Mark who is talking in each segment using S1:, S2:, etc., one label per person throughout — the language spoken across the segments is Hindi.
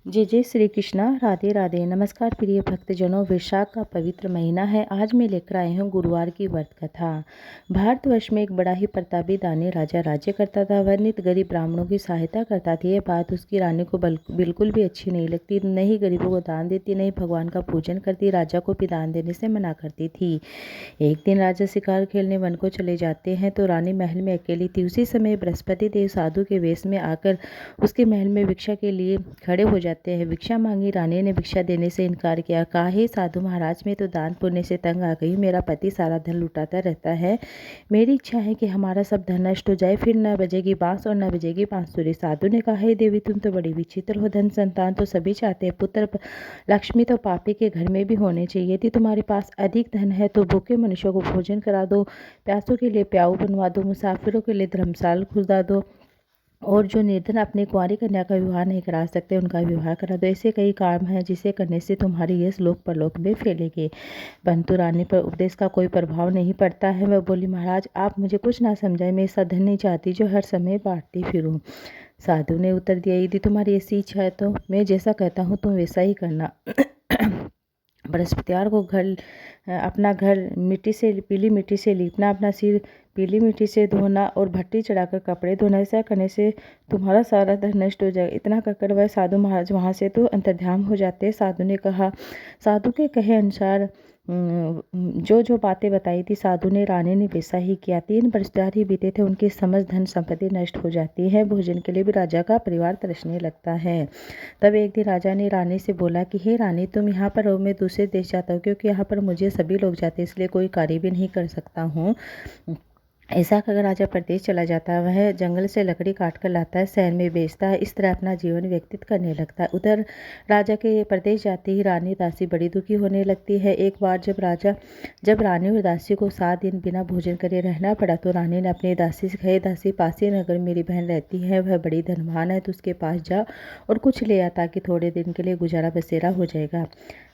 S1: जय जय श्री कृष्णा। राधे राधे। नमस्कार प्रिय भक्तजनों, वैशाख का पवित्र महीना है। आज मैं लेकर आई हूँ गुरुवार की व्रत कथा। भारतवर्ष में एक बड़ा ही प्रतापी दानी राजा राज्य करता था। वह नित गरीब ब्राह्मणों की सहायता करता था। यह बात उसकी रानी को बिल्कुल भी अच्छी नहीं लगती। न ही गरीबों को दान देती, न ही भगवान का पूजन करती। राजा को भी दान देने से मना करती थी। एक दिन राजा शिकार खेलने वन को चले जाते हैं तो रानी महल में अकेली थी। उसी समय बृहस्पति देव साधु के वेश में आकर उसके महल में भिक्षा के लिए खड़े हो जाते हैं। भिक्षा मांगी। रानी ने भिक्षा देने से इनकार किया। कहा, हे साधु महाराज, मैं तो दान पुण्य से तंग आ गई। मेरा पति सारा धन लुटाता रहता है। मेरी इच्छा है कि हमारा सब धन नष्ट हो जाए, फिर न बजेगी बांस और न बजेगी बांसुरी। साधु ने कहा, हे देवी, तुम तो बड़ी विचित्र हो। धन संतान तो सभी चाहते हैं, पुत्र लक्ष्मी तो पापी के घर में भी होने चाहिए। यदि तुम्हारे पास अधिक धन है तो भूखे मनुष्यों को भोजन करा दो, प्यासों के लिए प्याऊ बनवा दो, मुसाफिरों के लिए धर्मशाला खुलवा दो, और जो निर्धन अपनी कुंवारी कन्या का विवाह नहीं करा सकते उनका विवाह करा दो। ऐसे कई काम हैं जिसे करने से तुम्हारी यश लोक परलोक में फैलेगी। परंतु रानी पर उपदेश का कोई प्रभाव नहीं पड़ता है। वह बोली, महाराज, आप मुझे कुछ ना समझाए। मैं ऐसा धन नहीं चाहती जो हर समय बांटती फिरूं। साधु ने उत्तर दिया, यदि तुम्हारी ऐसी इच्छा है तो मैं जैसा कहता हूँ तुम वैसा ही करना। बृहस्पतिवार को अपना घर पीली मिट्टी से लीपना, अपना सिर पीली मिट्टी से धोना और भट्टी चढ़ाकर कपड़े धोना। ऐसा करने से तुम्हारा सारा धन नष्ट हो जाएगा। इतना कहकर वह साधु महाराज वहाँ से तो अंतर्ध्यान हो जाते। साधु ने कहा, साधु के कहे अनुसार जो जो बातें बताई थी साधु ने रानी ने वैसा ही किया। 3 बृहस्पतिवार ही बीते थे, उनकी समस्त धन संपत्ति नष्ट हो जाती है। भोजन के लिए भी राजा का परिवार तरसने लगता है। तब एक दिन राजा ने रानी से बोला कि हे रानी, तुम यहाँ पर रहो, मैं दूसरे देश जाता हूँ, क्योंकि यहाँ पर मुझे सभी लोग जाते हैं, इसलिए कोई कार्य भी नहीं कर सकता हूँ। ऐसा कहकर राजा प्रदेश चला जाता है। वह जंगल से लकड़ी काट कर लाता है, शहर में बेचता है, इस तरह अपना जीवन व्यतीत करने लगता है। उधर राजा के प्रदेश जाते ही रानी दासी बड़ी दुखी होने लगती है। एक बार जब रानी और दासी को 7 दिन बिना भोजन करे रहना पड़ा तो रानी ने अपनी दासी से कहे, दासी, पासी नगर मेरी बहन रहती है, वह बड़ी धनवान है, तो उसके पास जा और कुछ ले आ, ताकि थोड़े दिन के लिए गुजारा बसेरा हो जाएगा।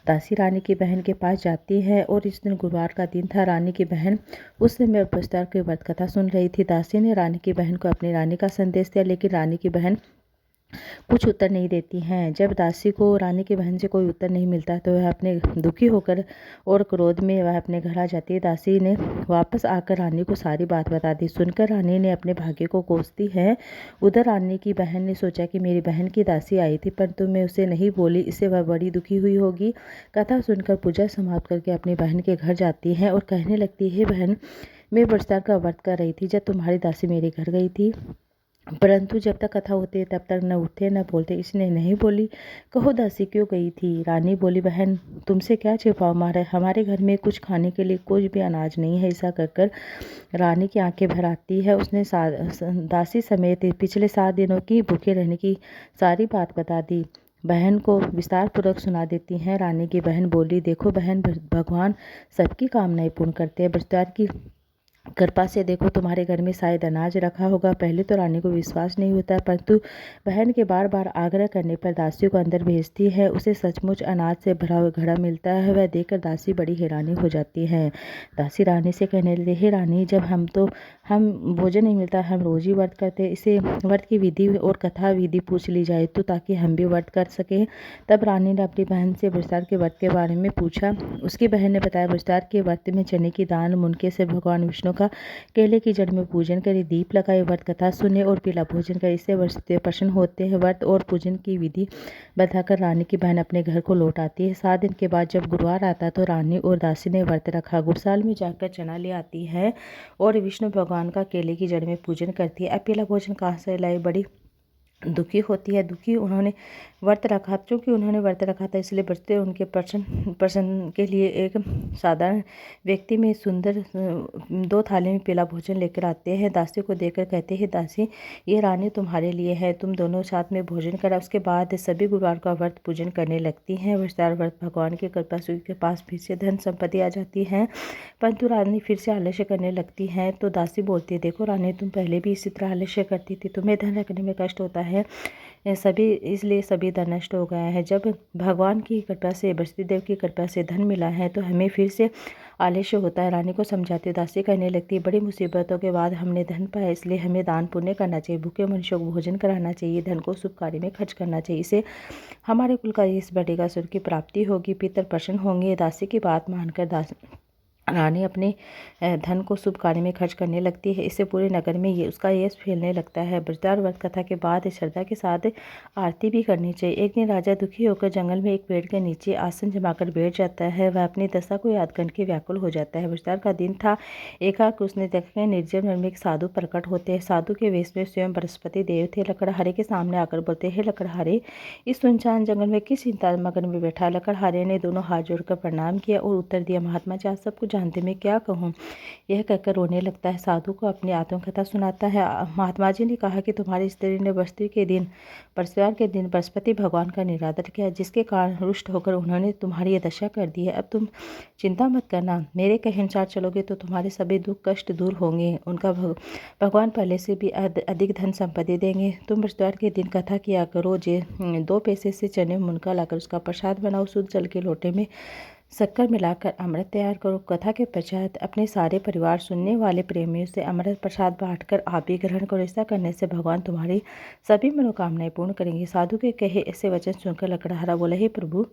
S1: दासी रानी की बहन के पास जाती है और इस दिन गुरुवार का दिन था। रानी की बहन उस समय बृहस्पतिवार की व्रत कथा सुन रही थी। दासी ने रानी की बहन को अपनी रानी का संदेश दिया, लेकिन रानी की बहन कुछ उत्तर नहीं देती हैं। जब दासी को रानी की बहन से कोई उत्तर नहीं मिलता तो वह अपने दुखी होकर और क्रोध में वह अपने घर आ जाती है। दासी ने वापस आकर रानी को सारी बात बता दी। सुनकर रानी ने अपने भाग्य को कोसती है। उधर रानी की बहन ने सोचा कि मेरी बहन की दासी आई थी, परंतु मैं उसे नहीं बोली, इससे वह बड़ी दुखी हुई होगी। कथा सुनकर पूजा समाप्त करके अपनी बहन के घर जाती है और कहने लगती है, बहन, मैं बृहस्पतिवार का व्रत कर रही थी जब तुम्हारी दासी मेरे घर गई थी, परंतु जब तक कथा होती है तब तक न उठते न बोलते। इसने नहीं बोली। कहो दासी, क्यों गई थी? रानी बोली, बहन, तुमसे क्या छिपाओ, हमारे घर में कुछ खाने के लिए कुछ भी अनाज नहीं है। ऐसा कहकर रानी की आंखें भर आती है। उसने दासी समेत पिछले 7 दिनों की भूखे रहने की सारी बात बता दी। बहन को विस्तार पूर्वक सुना देती हैं। रानी की बहन बोली, देखो बहन, भगवान सबकी कामनाएं पूर्ण करते हैं। बृहस्पतिवार की कृपा से देखो तुम्हारे घर में शायद अनाज रखा होगा। पहले तो रानी को विश्वास नहीं होता, परंतु बहन के बार बार आग्रह करने पर दासी को अंदर भेजती है। उसे सचमुच अनाज से भरा हुआ घड़ा मिलता है। वह देखकर दासी बड़ी हैरानी हो जाती है। दासी रानी से कहने लगी, हे रानी, जब हम भोजन नहीं मिलता, हम रोज ही व्रत करते, इसे व्रत की विधि और कथा विधि पूछ ली जाए तो, ताकि हम भी व्रत कर सकें। तब रानी ने अपनी बहन से बृहस्पतिवार के व्रत के बारे में पूछा। उसकी बहन ने बताया, बृहस्पतिवार के व्रत में चने की दाल मुनके से भगवान विष्णु का केले की जड़ में पूजन करे, दीप लगाए, व्रत कथा सुने और पीला भोजन करे, इससे वृहस्पति प्रसन्न होते हैं। व्रत और पूजन की विधि बताकर रानी की बहन अपने घर को लौट आती है। 7 दिन के बाद जब गुरुवार आता तो रानी और दासी ने व्रत रखा। गुड़साल में जाकर चना ले आती है और विष्णु भगवान का केले की जड़ में पूजन करती है। अब पीला भोजन कहाँ से लाए? बड़ी दुखी होती है। दुखी उन्होंने व्रत रखा, क्योंकि उन्होंने व्रत रखा था, इसलिए बचते उनके प्रसन्न के लिए एक साधारण व्यक्ति में सुंदर 2 थाली में पीला भोजन लेकर आते हैं। दासी को देकर कहते हैं, दासी, ये रानी तुम्हारे लिए है, तुम दोनों साथ में भोजन करा। उसके बाद सभी गुरुवार का व्रत पूजन करने लगती हैं। बृहस्पतिवार व्रत भगवान की कृपा से के पास फिर से धन संपत्ति आ जाती है, परंतु रानी फिर से आलस्य करने लगती है। तो दासी बोलती है, देखो रानी, तुम पहले भी इसी तरह आलस्य करती थी, तुम्हें धन रखने में कष्ट होता है, सभी इसलिए सभी धन नष्ट हो गया है। जब भगवान की कृपा से, बृहस्पति की कृपा से धन मिला है तो हमें फिर से आलस्य होता है। रानी को समझाती उदासी कहने लगती, बड़ी मुसीबतों के बाद हमने धन पाया, इसलिए हमें दान पुण्य करना चाहिए, भूखे मनुष्यों को भोजन कराना चाहिए, धन को शुभ कार्य में खर्च करना चाहिए। इसे हमारे कुल का यश बढ़ेगा, स्वर्ग की प्राप्ति होगी, पितर प्रसन्न होंगे। दासी की बात मानकर रानी अपने धन को शुभ कार्य में खर्च करने लगती है। इससे पूरे नगर में ये उसका यश फैलने लगता है। ब्रजदार व्रत कथा के बाद श्रद्धा के साथ आरती भी करनी चाहिए। एक दिन राजा दुखी होकर जंगल में एक पेड़ के नीचे आसन जमाकर बैठ जाता है। वह अपनी दशा को याद करके व्याकुल हो जाता है। ब्रजदार का दिन था। एकाक उसने देखा निर्जन वन में एक साधु प्रकट होते हैं। साधु के वेश में स्वयं बृहस्पति देव थे। लकड़हारे के सामने आकर बोलते हैं, लकड़हारे, इस सुनसान जंगल में किस चिंता मगन में बैठा? लकड़हारे ने दोनों हाथ जोड़कर प्रणाम किया और उत्तर दिया, महात्मा जी, आप सब कुछ जानते, मैं क्या कहूँ? यह कहकर रोने लगता है। साधु को अपनी आत्मकथा सुनाता है। महात्मा जी ने कहा कि तुम्हारी स्त्री ने बृहस्पतिवार के दिन बृहस्पति भगवान का निरादर किया, जिसके कारण रुष्ट होकर उन्होंने तुम्हारी यह दशा कर दी है। अब तुम चिंता मत करना, मेरे कहे अनुसार चलोगे तो तुम्हारे सभी दुख कष्ट दूर होंगे। उनका भगवान पहले से भी अधिक धन संपत्ति देंगे। तुम बृहस्पतिवार के दिन कथा किया करो। 2 पैसे से चने मुनका लाकर उसका प्रसाद बनाओ। शुद्ध जल के लोटे में शक्कर मिलाकर अमृत तैयार करो। कथा के पश्चात अपने सारे परिवार, सुनने वाले प्रेमियों से अमृत प्रसाद बांटकर आप भी ग्रहण करो। ऐसा करने से भगवान तुम्हारी सभी मनोकामनाएं पूर्ण करेंगे। साधु के कहे ऐसे वचन सुनकर लकड़हारा बोला, हे प्रभु,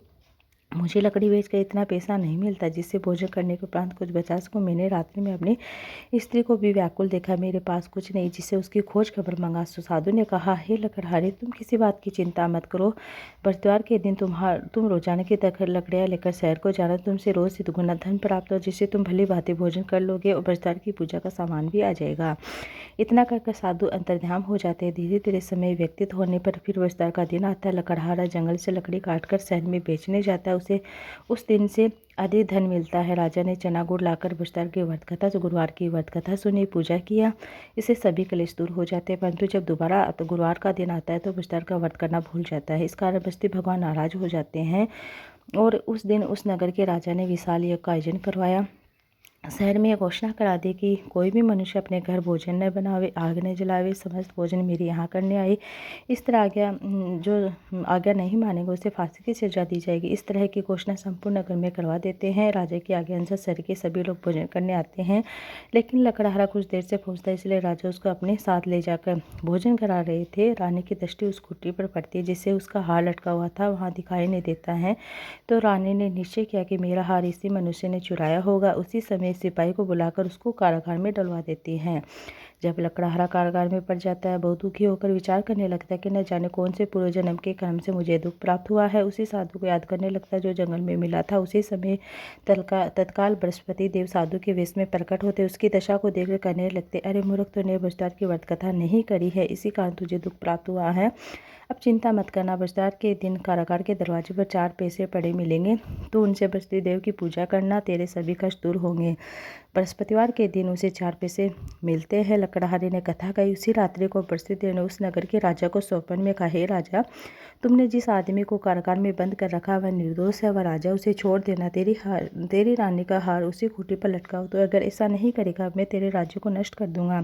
S1: मुझे लकड़ी बेचकर इतना पैसा नहीं मिलता जिससे भोजन करने के उपरांत कुछ बचा सकूं। मैंने रात्रि में अपनी स्त्री को भी व्याकुल देखा, मेरे पास कुछ नहीं जिससे उसकी खोज खबर मंगा। साधु ने कहा, हे लकड़हारे, तुम किसी बात की चिंता मत करो। बृहस्पतिवार के दिन तुम रोजाना की तरह लकड़ियाँ लेकर शहर को जाना। तुमसे रोज से दुगुना धन प्राप्त हो, जिससे तुम भली भांति भोजन कर लोगे और बृहस्पतिवार की पूजा का सामान भी आ जाएगा। इतना कहकर साधु अंतर्ध्यान हो जाते हैं। धीरे धीरे समय व्यतीत होने पर फिर बृहस्पतिवार का दिन आता है। लकड़हारा जंगल से लकड़ी काटकर शहर में बेचने जाता है। उसे उस दिन से अधिक धन मिलता है। राजा ने चना गुड़ लाकर बृहस्पतिवार की व्रत कथा, गुरुवार की व्रत कथा सुनी, पूजा किया। इससे सभी क्लेश दूर हो जाते हैं। परंतु जब दोबारा गुरुवार का दिन आता है तो बृहस्पतिवार का व्रत करना भूल जाता है। इस कारण बृहस्पति भगवान नाराज हो जाते हैं और उस दिन उस नगर के राजा ने विशाल यज्ञ का आयोजन करवाया। शहर में यह घोषणा करा दी कि कोई भी मनुष्य अपने घर भोजन न बनावे, आग न जलावे, समस्त भोजन मेरे यहाँ करने आए। इस तरह जो आज्ञा नहीं मानेगा उसे फांसी की सजा दी जाएगी। इस तरह की घोषणा संपूर्ण नगर में करवा देते हैं। राजा की आज्ञा अनुसार शहर के सभी लोग भोजन करने आते हैं, लेकिन लकड़हारा कुछ देर से पहुँचता है, इसलिए राजा उसको अपने साथ ले जाकर भोजन करा रहे थे। रानी की दृष्टि उस कुटी पर पड़ती है जिससे उसका हार लटका हुआ था, वहाँ दिखाई नहीं देता है। तो रानी ने निश्चय किया कि मेरा हार इसी मनुष्य ने चुराया होगा। उसी समय सिपाही को बुलाकर उसको कारागार में डलवा देती हैं। जब लकड़हारा कारागार में पड़ जाता है, बहुत दुखी होकर विचार करने लगता है कि न जाने कौन से पूर्व जन्म के कर्म से मुझे दुख प्राप्त हुआ है। उसी साधु को याद करने लगता है जो जंगल में मिला था। उसी समय तत्काल बृहस्पति देव साधु के वेश में प्रकट होते। उसकी दशा को देखकर कहने लगते, अरे मूर्ख, तूने बृहस्पतिवार की व्रत कथा नहीं करी है, इसी कारण तुझे दुख प्राप्त हुआ है। अब चिंता मत करना, बृहस्पतिवार के दिन कारागार के दरवाजे पर 4 पैसे पड़े मिलेंगे, तो उनसे बृहस्पति देव की पूजा करना, तेरे सभी कष्ट दूर होंगे। बृहस्पतिवार के दिन उसे 4 पैसे मिलते हैं। लकड़हारे ने कथा कही। उसी रात्रि को बृहस्पति देव ने उस नगर के राजा को स्वप्न में कहा, हे राजा, तुमने जिस आदमी को कारागार में बंद कर रखा वह निर्दोष है, वह राजा, उसे छोड़ देना। तेरी रानी का हार उसी खूंटी पर लटकाओ, तो अगर ऐसा नहीं करेगा मैं तेरे राज्य को नष्ट कर दूंगा।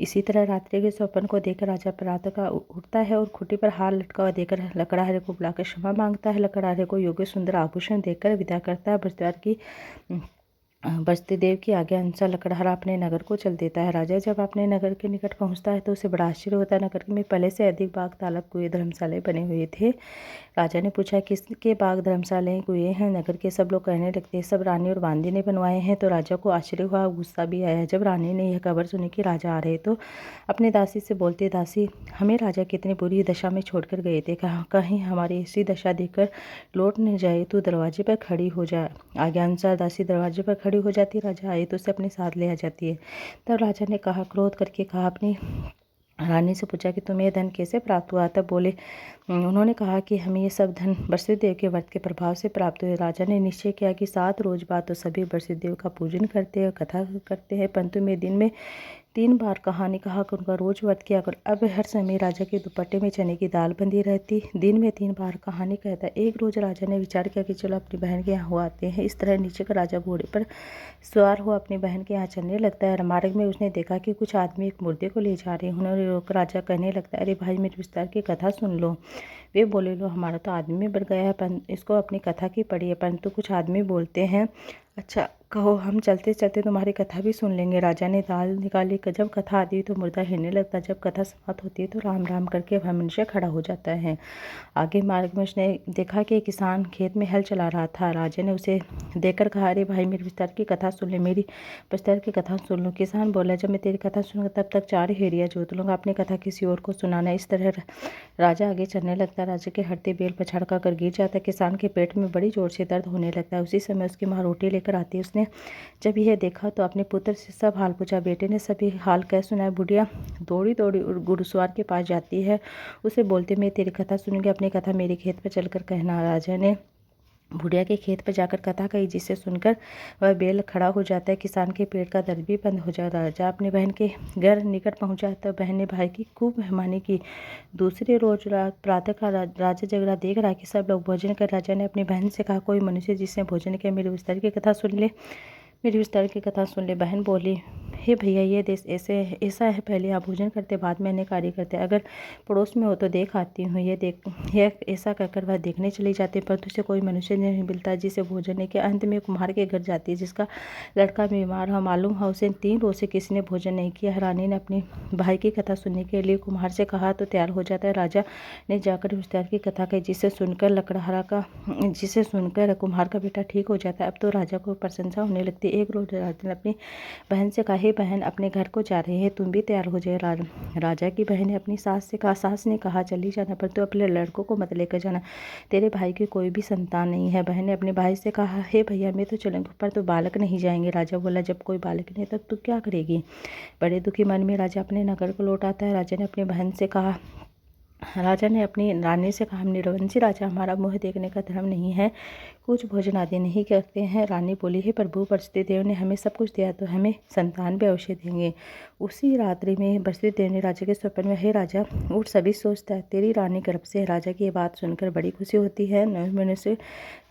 S1: इसी तरह रात्रि के स्वप्न को देखकर राजा प्रातः का उठता है और खूंटी पर हार लटका हुआ देखकर लकड़हारे को बुलाकर क्षमा मांगता है। लकड़हारे को योग्य सुंदर आभूषण देकर विदा करता है। बृहस्पति देव की आज्ञा अनुसार लकड़हारा अपने नगर को चल देता है। राजा जब अपने नगर के निकट पहुंचता है तो उसे बड़ा आश्चर्य होता है। नगर में पहले से अधिक बाग, तालाब, कुएं, धर्मशालाएं बने हुए थे। राजा ने पूछा, किसके बाग, धर्मशालाएं, कुएं हैं? नगर के सब लोग कहने लगते, सब रानी और बांदी ने बनवाए हैं। तो राजा को आश्चर्य हुआ, गुस्सा भी आया। जब रानी ने यह खबर सुनी कि राजा आ रहे तो अपने दासी से बोलते, दासी, हमें राजा कितनी बुरी दशा में छोड़कर गए थे, कहीं हमारी ऐसी दशा देखकर लौट न जाए, तो दरवाजे पर खड़ी हो जा। आज्ञानुसार दासी दरवाजे पर खड़ी हो जाती। राजा आए तो उसे अपने साथ ले आ जाती है। तब राजा ने कहा, क्रोध करके कहा, अपनी रानी से पूछा कि तुम्हें धन कैसे प्राप्त हुआ? तब उन्होंने कहा कि हमें ये सब धन बृहस्पति देव के व्रत के प्रभाव से प्राप्त हुए। राजा ने निश्चय किया कि 7 रोज बाद तो सभी बृहस्पति देव का पूजन करते हैं, कथा करते हैं, परंतु मैं दिन में 3 बार कहानी कहा कर उनका रोज व्रत किया कर। अब हर समय राजा के दुपट्टे में चने की दाल बंधी रहती। दिन में 3 बार कहानी कहता। एक रोज राजा ने विचार किया कि चलो अपनी बहन के यहाँ हो आते हैं। इस तरह नीचे का राजा घोड़े पर सवार हुआ अपनी बहन के यहाँ चलने लगता है। मार्ग में उसने देखा कि कुछ आदमी एक मुर्दे को ले जा रहे हैं। उन्होंने रोक राजा कहने लगता है, अरे भाई मेरे विस्तार की कथा सुन लो। वे बोले, लो हमारा तो आदमी बढ़ गया है, पर इसको अपनी कथा की पड़ी है। परंतु कुछ आदमी बोलते हैं, अच्छा कहो, हम चलते चलते तुम्हारी कथा भी सुन लेंगे। राजा ने दाल निकाली। जब कथा आती है तो मुर्दा हिलने लगता है। जब कथा समाप्त होती है तो राम राम करके वह मनुष्य खड़ा हो जाता है। आगे मार्ग में उसने देखा कि एक किसान खेत में हल चला रहा था। राजा ने उसे देखकर कहा, अरे भाई मेरी विस्तार की कथा सुन ले, मेरी विस्तार की कथा सुन लो। किसान बोला, जब मैं तेरी कथा सुनूंगा तब तक 4 हेड़िया जोत लूँगा, अपनी कथा किसी और को सुनाना। इस तरह राजा आगे चलने लगता है। राजा के हरते बेल पछाड़ कर गिर जाता है। किसान के पेट में बड़ी जोर से दर्द होने लगता है। उसी समय उसकी माँ रोटी लेकर आती है। उसने जब यह देखा तो अपने पुत्र से सब हाल पूछा। बेटे ने सभी हाल कह सुनाया। बुढ़िया दौड़ी दौड़ी घुड़सवार के पास जाती है। उसे बोलते, मैं तेरी कथा सुनूंगी, अपनी कथा मेरे खेत पर चलकर कहना। राजा ने बुढ़िया के खेत पर जाकर कथा कही, जिसे सुनकर वह बेल खड़ा हो जाता है। किसान के पेट का दर्द भी बंद हो जाता है। राजा अपनी बहन के घर निकट पहुंचा तो बहन ने भाई की खूब मेहमानी की। दूसरे रोज प्रातः का राजा जगरा देख रहा कि सब लोग भोजन कर। राजा ने अपनी बहन से कहा, कोई मनुष्य जिसने भोजन किया मेरे विस्तार की कथा सुन ले, मेरी विस्तार की कथा सुन ले। बहन बोली, हे भैया ये देश ऐसा है, पहले आप भोजन करते बाद में अन्य कार्य करते। अगर पड़ोस में हो तो देख आती हूँ। यह ऐसा कहकर वह देखने चली जाती, पर उसे कोई मनुष्य नहीं मिलता जिसे भोजन नहीं किया। अंत में कुम्हार के घर जाती है, जिसका लड़का बीमार हो। मालूम हो उसे 3 रोज से किसी ने भोजन नहीं किया। रानी ने अपनी भाई की कथा सुनने के लिए कुम्हार से कहा तो तैयार हो जाता है। राजा ने जाकर विस्तार की कथा कही, जिसे सुनकर कुम्हार का बेटा ठीक हो जाता है। अब तो राजा को प्रशंसा होने लगती है। एक रोज राजा ने अपनी बहन से कहा, हे बहन अपने घर को जा रहे हैं, तुम भी तैयार हो जाए। राजा की बहन ने अपनी सास से कहा। सास ने कहा, चली जाना, पर तू अपने लड़कों को मत लेकर जाना, तेरे भाई की कोई भी संतान नहीं है। बहन ने अपने भाई से कहा, हे भैया मैं तो चलूंगी, पर तो बालक नहीं जाएंगे। राजा बोला, जब कोई बालक नहीं तब तू क्या करेगी। बड़े दुखी मन में राजा अपने नगर को लौट आता है। राजा ने अपनी बहन से कहा, राजा ने अपनी रानी से कहा, निरवंशी राजा, हमारा मुँह देखने का धर्म नहीं है, कुछ भोजन आदि नहीं करते हैं। रानी बोली, हे प्रभु, बरसती देव ने हमें सब कुछ दिया तो हमें संतान भी अवश्य देंगे। उसी रात्रि में बरसती देव ने राजा के स्वप्न में, हे राजा उठ, सभी सोचता है तेरी रानी गर्भ से है। राजा की ये बात सुनकर बड़ी खुशी होती है। 9 महीने से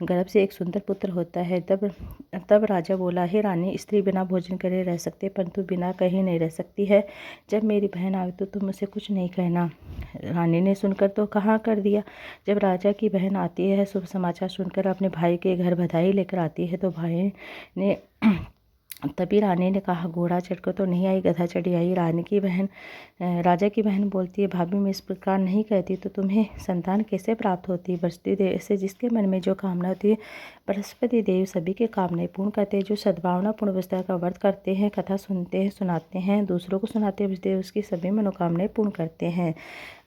S1: गर्भ से एक सुंदर पुत्र होता है। तब राजा बोला, हे रानी, स्त्री बिना भोजन करे रह सकते, परंतु बिना कहीं नहीं रह सकती है। जब मेरी बहन आए तो तुम उसे कुछ नहीं कहना। रानी ने सुनकर तो कहाँ कर दिया। जब राजा की बहन आती है शुभ समाचार सुनकर, अपने भाई के घर बधाई लेकर आती है, तो भाई ने तभी रानी ने कहा, घोड़ा चढ़कर तो नहीं आई, गधा चढ़ी आई। राजा की बहन बोलती है, भाभी मैं इस प्रकार नहीं कहती तो तुम्हें संतान कैसे प्राप्त होती। बरसती देव से जिसके मन में जो कामना होती है, बृहस्पति देव सभी के कामनाएं पूर्ण करते हैं। जो सद्भावना पूर्ण विस्तार का व्रत करते हैं, कथा सुनते हैं, सुनाते हैं, दूसरों को सुनाते हैं, उसकी सभी मनोकामनाएं पूर्ण करते हैं।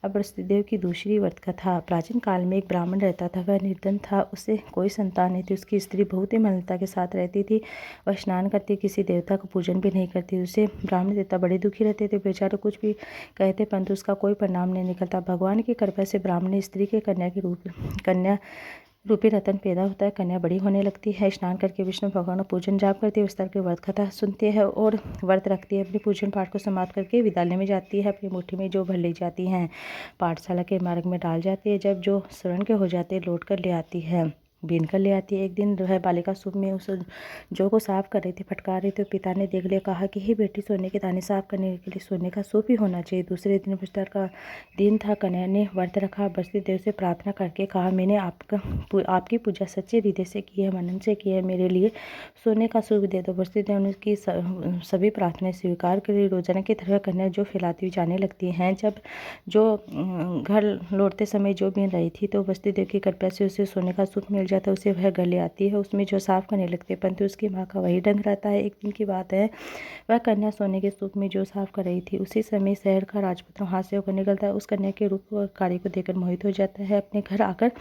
S1: अब बृहस्पति देव की दूसरी व्रत कथा। प्राचीन काल में एक ब्राह्मण रहता था। वह निर्धन था, उसे कोई संतान नहीं थी। उसकी स्त्री बहुत ही मलिनता के साथ रहती थी। वह स्नान करती, किसी देवता का पूजन भी नहीं करती। उसे ब्राह्मण देवता बड़े दुखी रहते थे। बेचारे कुछ भी कहते परंतु उसका कोई परिणाम नहीं निकलता। भगवान की कृपा से ब्राह्मण स्त्री के कन्या रूपी रतन पैदा होता है। कन्या बड़ी होने लगती है। स्नान करके विष्णु भगवान का पूजन जाप करती है, विस्तार की व्रत कथा सुनती है और व्रत रखती है। अपने पूजन पाठ को समाप्त करके विद्यालय में जाती है। अपनी मुट्ठी में जो भर ले जाती हैं पाठशाला के मार्ग में डाल जाती है। जब जो स्वर्ण के हो जाते लौट कर ले आती है, बीन कर ले आती है। एक दिन वह बालिका सूप में उस जौ को साफ कर रही थी, फटकार रही थी। तो पिता ने देख लिया, कहा कि हे बेटी, सोने के दाने साफ करने के लिए सोने का सूप ही होना चाहिए। दूसरे दिन विस्तार का दिन था। कन्या ने व्रत रखा। बरसती देव से प्रार्थना करके कहा, मैंने आपकी पूजा सच्चे हृदय से की है, मनन से की है, मेरे लिए सोने का सूप दे दो। बरसती देव ने उसकी सभी प्रार्थनाएं स्वीकार करी। रोजाना की तरह कन्या जो फैलाती हुई जाने लगती हैं। जब जो घर लौटते समय जो बीन रही थी तो बरसती देव की कृपा से उसे सोने का सूप मिल जाता है। उसे वह घर ले आती है, उसमें जो साफ करने लगते हैं, परंतु उसकी माँ का वही ढंग रहता है। एक दिन की बात है, वह कन्या सोने के सूप में जो साफ कर रही थी। उसी समय शहर का राजपुत्र वहाँ से होकर निकलता है। उस कन्या के रूप और कार्य को देखकर मोहित हो जाता है। अपने घर आकर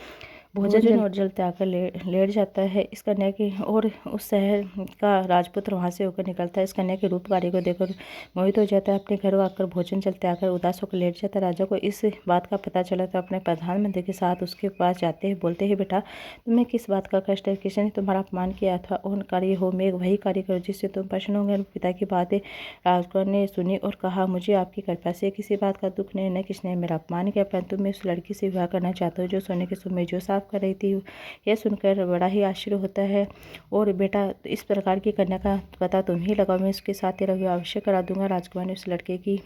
S1: भोजन और जल त्याग कर लेट जाता है। इस कन्या की और उस शहर का राजपुत्र वहाँ से होकर निकलता है। इस कन्या के रूपकारी को देखकर मोहित हो जाता है। अपने घर आकर भोजन जल त्याग कर उदास होकर लेट जाता है। राजा को इस बात का पता चला तो अपने प्रधानमंत्री के साथ उसके पास जाते हैं। बोलते हैं, बेटा तुम्हें किस बात का कष्ट है? किसने तुम्हारा अपमान किया था? और कार्य हो मैं वही कार्य करो जिससे तुम प्रसन्न होंगे। पिता की बातें राजकुमार ने सुनी और कहा, मुझे आपकी कृपा से किसी बात का दुख नहीं, न किसने मेरा अपमान किया, परंतु मैं उस लड़की से विवाह करना चाहता हूँ जो सोने के सुर में जो साफ कर रही थी। यह सुनकर बड़ा ही आश्चर्य होता है। और बेटा इस प्रकार की कन्या का पता तुम ही लगाओ, मैं उसके साथ तेरा विवाह अवश्य करा दूंगा। राजकुमार ने उस लड़के के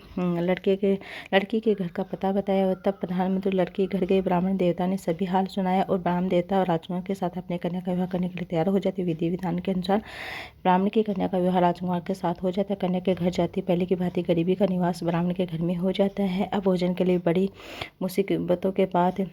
S1: घर का पता बताया। तब प्रधानमंत्री लड़के के घर गए। ब्राह्मण देवता ने सभी हाल सुनाया और ब्राह्मण देवता और राजकुमार के साथ अपने कन्या का विवाह करने के लिए तैयार हो जाते। विधि विधान के अनुसार ब्राह्मण की कन्या का विवाह राजकुमार के साथ हो जाता है। कन्या के घर जाती पहले की भांति गरीबी का निवास ब्राह्मण के घर में हो जाता है। अब भोजन के लिए बड़ी मुसीबतों के बाद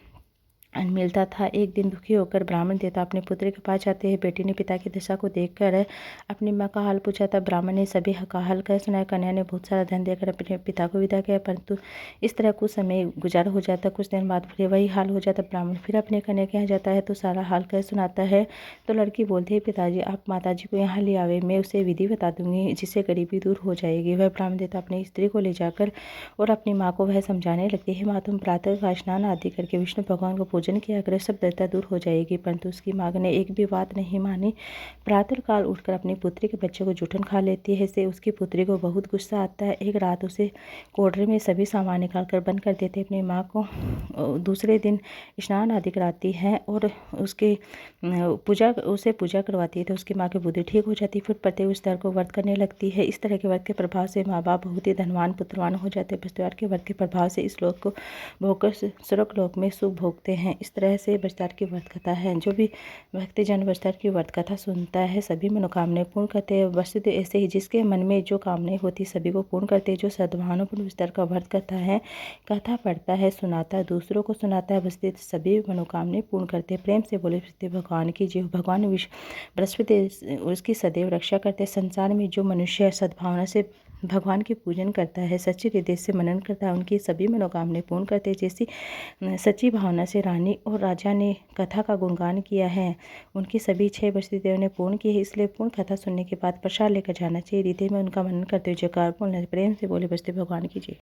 S1: अन्न मिलता था। एक दिन दुखी होकर ब्राह्मण देवता अपने पुत्र के पास जाते हैं। बेटी ने पिता की दशा को देखकर अपनी माँ का हाल पूछा था। ब्राह्मण ने सभी का हाल कह सुनाया। कन्या ने बहुत सारा धन देकर अपने पिता को विदा किया, परंतु इस तरह कुछ समय गुजारा हो जाता। कुछ दिन बाद फिर वही हाल हो जाता। ब्राह्मण फिर अपने कन्या के यहाँ जाता है तो सारा हाल कह सुनाता है। तो लड़की बोलती है, पिताजी आप माता जी को यहाँ ले आवे, मैं उसे विधि बता दूंगी जिससे गरीबी दूर हो जाएगी। वह ब्राह्मण देवता अपनी स्त्री को ले जाकर और अपनी माँ को वह समझाने लगती है, माँ तुम प्रातः का स्नान आदि करके विष्णु भगवान को पूजन किया करे, सब दरिद्रता दूर हो जाएगी। परंतु उसकी माँ ने एक भी बात नहीं मानी। प्रातः काल उठकर अपनी पुत्री के बच्चे को जूठन खा लेती है। इससे उसकी पुत्री को बहुत गुस्सा आता है। एक रात उसे कोठरी में सभी सामान निकाल कर बंद कर देते। अपनी माँ को दूसरे दिन स्नान आदि कराती है और उसे पूजा करवाती है तो उसकी माँ की बुद्धि ठीक हो जाती है। फिर प्रत्येक उस तरह को व्रत करने लगती है। इस तरह के व्रत के प्रभाव से माँ बाप बहुत ही धनवान पुत्रवान हो जाते हैं। बृहस्पतिवार के व्रत के प्रभाव से इस लोक को भोगकर स्वर्ग लोक में सुख भोगते हैं। इस तरह से बृहस्पतिवार की व्रत कथा है। जो भी भक्तजन बृहस्पतिवार की व्रत कथा सुनता है सभी मनोकामनाएं पूर्ण करते हैं। वस्तुतः ऐसे ही जिसके मन में जो कामनाएं होती सभी को पूर्ण करते हैं। जो सद्भावनापूर्ण बृहस्पतिवार का व्रत करता है, कथा पढ़ता है, सुनाता है, दूसरों को सुनाता है, वस्तुतः सभी मनोकामनाएं पूर्ण करते हैं। प्रेम से बोले बृहस्पति भगवान की जय। भगवान बृहस्पति उसकी सदैव रक्षा करते हैं। संसार में जो मनुष्य सद्भावना से भगवान के पूजन करता है, सच्चे हृदय से मनन करता है, उनकी सभी मनोकामनाएं पूर्ण करते हैं। जैसी सच्ची भावना से रानी और राजा ने कथा का गुणगान किया है, उनकी सभी 6 बृहस्पतिदेव ने पूर्ण की है। इसलिए पूर्ण कथा सुनने के बाद प्रसाद लेकर जाना चाहिए। हृदय में उनका मनन करते हुए जयकार बोलना। प्रेम से बोले बृहस्पति भगवान की जय।